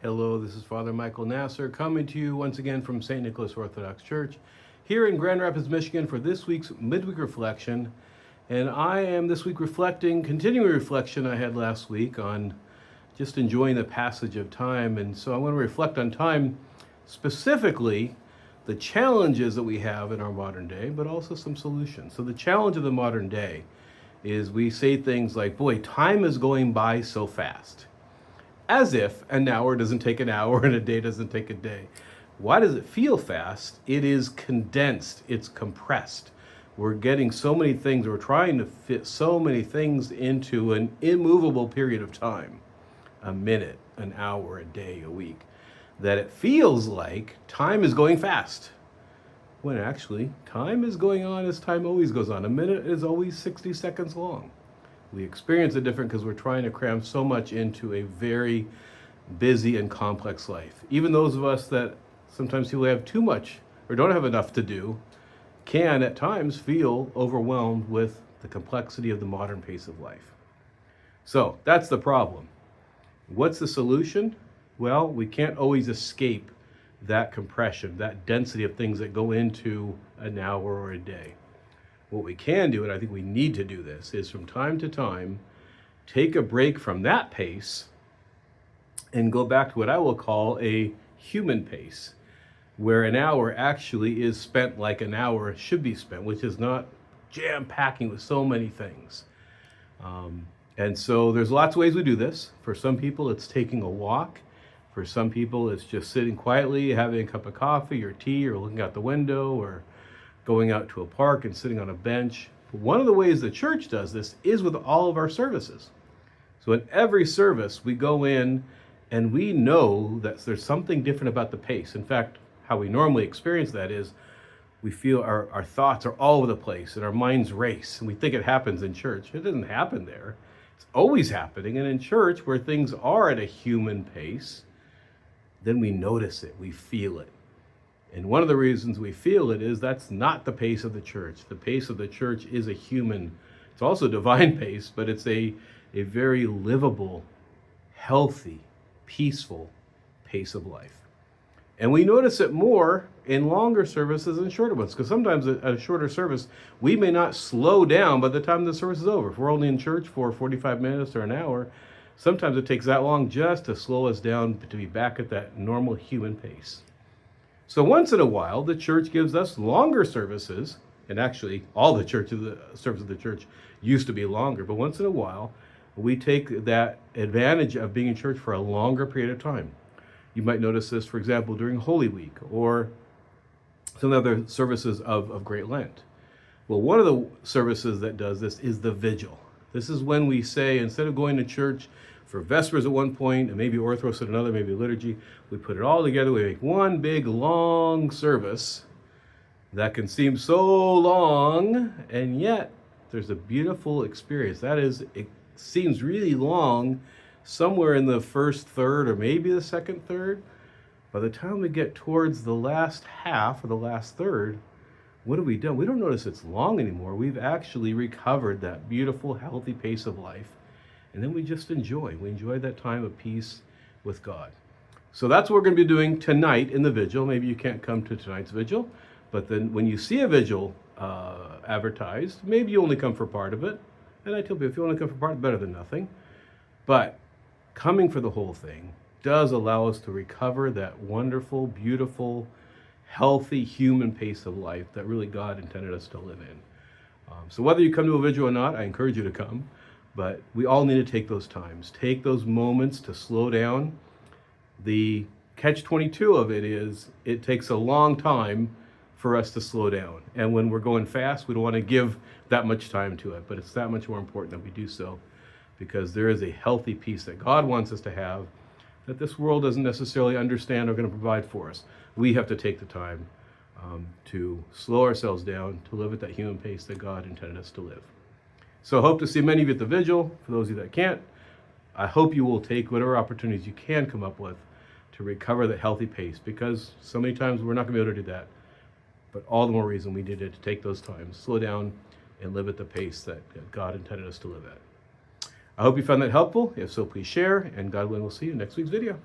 Hello, this is Father Michael Nasser coming to you once again from St. Nicholas Orthodox Church here in Grand Rapids, Michigan for this week's Midweek Reflection. And I am this week continuing reflection I had last week on just enjoying the passage of time. And so I want to reflect on time, specifically the challenges that we have in our modern day, but also some solutions. So the challenge of the modern day is we say things like, boy, time is going by so fast. As if an hour doesn't take an hour and a day doesn't take a day. Why does it feel fast? It is condensed, it's compressed. We're getting so many things, we're trying to fit so many things into an immovable period of time, a minute, an hour, a day, a week, that it feels like time is going fast. When actually, time is going on as time always goes on. A minute is always 60 seconds long. We experience it different because we're trying to cram so much into a very busy and complex life. Even those of us that sometimes feel we have too much or don't have enough to do can at times feel overwhelmed with the complexity of the modern pace of life. So that's the problem. What's the solution? Well, we can't always escape that compression, that density of things that go into an hour or a day. What we can do, and I think we need to do this, is from time to time, take a break from that pace and go back to what I will call a human pace, where an hour actually is spent like an hour should be spent, which is not jam-packing with so many things. And so there's lots of ways we do this. For some people, it's taking a walk. For some people, it's just sitting quietly, having a cup of coffee or tea, or looking out the window, or going out to a park and sitting on a bench. But one of the ways the church does this is with all of our services. So in every service, we go in and we know that there's something different about the pace. In fact, how we normally experience that is we feel our thoughts are all over the place and our minds race, and we think it happens in church. It doesn't happen there. It's always happening. And in church, where things are at a human pace, then we notice it, we feel it. And one of the reasons we feel it is that's not the pace of the church. The pace of the church is a human, it's also a divine pace, but it's a very livable, healthy, peaceful pace of life. And we notice it more in longer services than shorter ones, because sometimes at a shorter service, we may not slow down by the time the service is over. If we're only in church for 45 minutes or an hour, sometimes it takes that long just to slow us down to be back at that normal human pace. So once in a while, the church gives us longer services, and actually all the services of the church used to be longer, but once in a while, we take that advantage of being in church for a longer period of time. You might notice this, for example, during Holy Week or some other services of Great Lent. Well, one of the services that does this is the Vigil. This is when we say, instead of going to church for Vespers at one point, and maybe Orthros at another, maybe liturgy, we put it all together, we make one big long service that can seem so long, and yet there's a beautiful experience. That is, it seems really long somewhere in the first third or maybe the second third. By the time we get towards the last half or the last third, what have we done? We don't notice it's long anymore. We've actually recovered that beautiful, healthy pace of life. And then we just enjoy. We enjoy that time of peace with God. So that's what we're going to be doing tonight in the vigil. Maybe you can't come to tonight's vigil, but then when you see a vigil advertised, maybe you only come for part of it. And I tell people, if you only come for part, better than nothing. But coming for the whole thing does allow us to recover that wonderful, beautiful, healthy human pace of life that really God intended us to live in. So whether you come to a vigil or not, I encourage you to come. But we all need to take those times, take those moments to slow down. The catch-22 of it is it takes a long time for us to slow down. And when we're going fast, we don't want to give that much time to it. But it's that much more important that we do so, because there is a healthy peace that God wants us to have that this world doesn't necessarily understand or going to provide for us. We have to take the time to slow ourselves down, to live at that human pace that God intended us to live. So I hope to see many of you at the vigil. For those of you that can't, I hope you will take whatever opportunities you can come up with to recover that healthy pace, because so many times we're not going to be able to do that. But all the more reason we needed to take those times, slow down, and live at the pace that God intended us to live at. I hope you found that helpful. If so, please share, and God willing, we'll see you in next week's video.